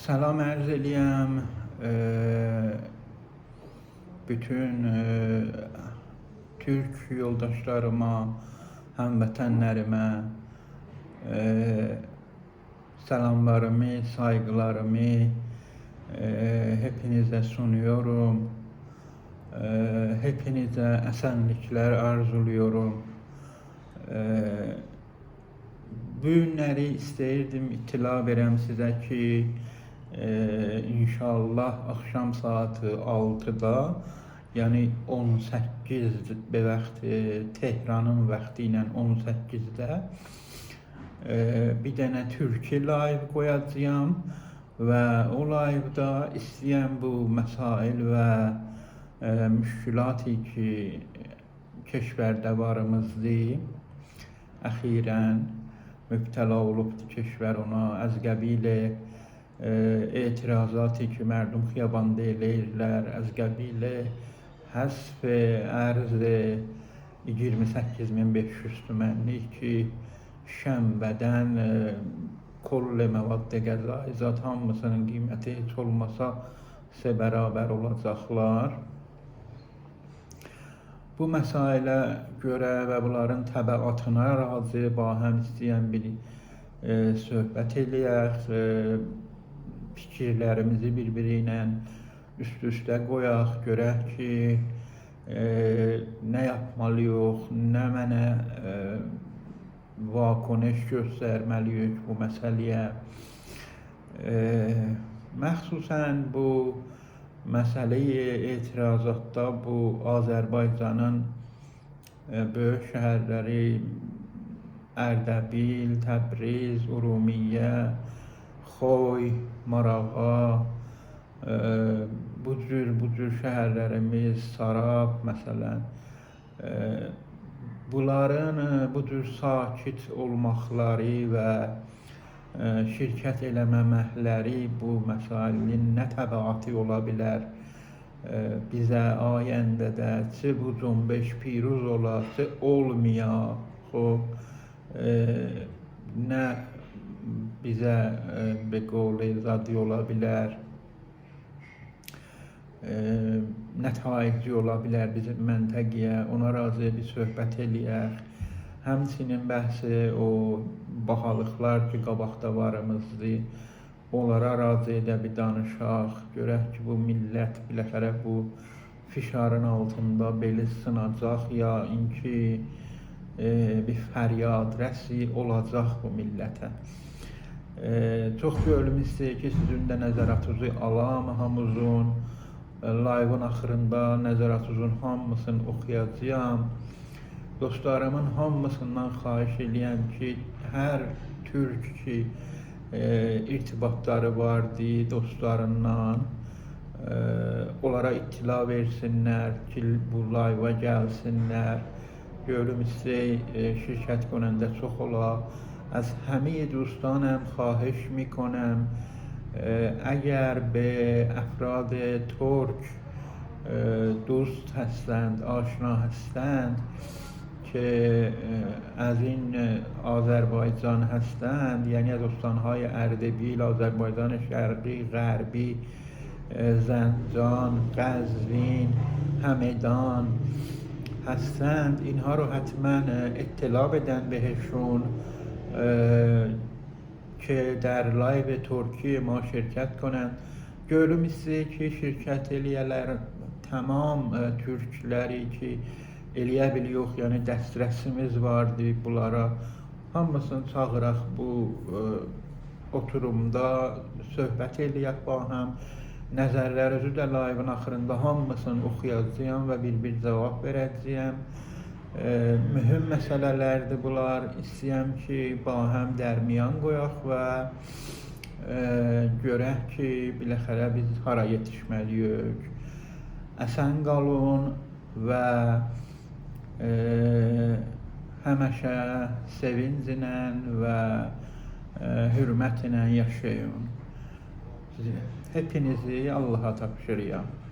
Salam ərz eləyəm bütün türk yoldaşlarıma, həmvətənlərimə salamlarımı, saygılarımı hepinize sunuyorum. Hepinize esenlikler arzuluyorum. Bu günləri istəyirdim itila verəm sizə ki, inşallah akşam saati 6'da, yani 18 vaxtı, Tehranın vaxtı ilə 18'də bir dənə türkü live qoyacağım və o live'da istəyən bu məsail və müşkülatı ki keşvərdə varımızdır, əxirən mübtəla olubdur keşvər ona, az qəbilə etirazatı ki mərdum xiyabanda eləyirlər, az qəbilə həsf ərz 28.500 tümənlik ki şənbədən kolle məvaddə qəzai zat hamısının qiyməti heç olmasa sizə bərabər olacaqlar. Bu məsailə görə və bunların təbəatına razı bahəm istəyən bir söhbət eləyək, fikirlərimizi bir-biri ilə üst-üstə qoyaq, görək ki nə yapmalıyıq, nə mənə vakoneş göstərməliyik bu məsələyə. Məxsusən bu məsələyi etirazatda bu Azərbaycanın böyük şəhərləri Ərdəbil, Təbriz, Urumiyyə, Xoy, Marağa, bu cür şəhərlərimiz, Sarab məsələn, bunların bu cür sakit olmaqları və şirkət eləməməkləri bu məsələnin nə təbəatı ola bilər? Bizə ayəndədə bu cümbüş piruz ola, olmaya, nə bizə beqoli zadi ola bilər, nətaici ola bilər bizim məntəqiyə, ona razı bir söhbət eləyək. Həmçinin bəhsi o bahalıqlar ki qabaqda varımızdır, onlara razı edə bir danışaq, görək ki bu millət biləxərə bu fişarın altında beli sınacaq ya inki bir fəryad rəsi olacaq bu millətə. Çox görülüm istəyir ki sizin də nəzəratınızı alam hamımızın, live'ın axırında nəzəratınızın hamısını oxuyacağım. Dostlarımın hamısından xahiş eləyəm ki, hər türk ki irtibatları vardı dostlarından, onlara ittila versinlər ki bu live'a gəlsinlər. Görüm istəyir şirkət konəndə çox ola. از همه دوستانم خواهش میکنم اگر به افراد ترک دوست هستند، آشنا هستند که از این آذربایجان هستند، یعنی از استانهای اردبیل، آذربایجان شرقی، غربی، زنجان، قزوین، همدان هستند، اینها رو حتما اطلاع بدن بهشون که در لایو ترکی ما شرکت کنند. Görüm istəyir ki şirkət eləyələr tamam türkləri ki eləyə biliyoruz, yəni dəstrəsimiz vardı bunlara, hamısını çağıraq bu oturumda söhbət eləyək bahəm. Nəzərlərinizi də live'ın axırında hamısını oxuyacağım və bir cavab verəcəyəm. Mühüm məsələlərdir bunlar. İstəyəm ki bahəm dərmiyan qoyaq və görək ki biləxərə biz hara yetişməliyik. Əsən qalın və həməşə sevinclə və hürmətlə yaşayın. Hepinizi Allah'a tapşırıyorum.